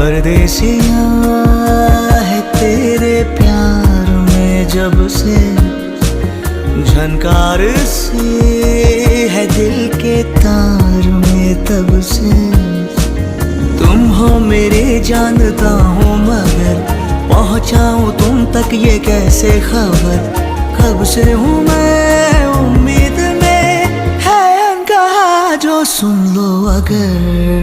परदेसिया है तेरे प्यार में जब से, झनकार से है दिल के तार में तब से। तुम हो मेरे जानता हूँ मगर पहुँचाऊँ तुम तक ये कैसे खबर। कब से हूँ मैं उम्मीद में, है अनकहा जो सुन लो अगर।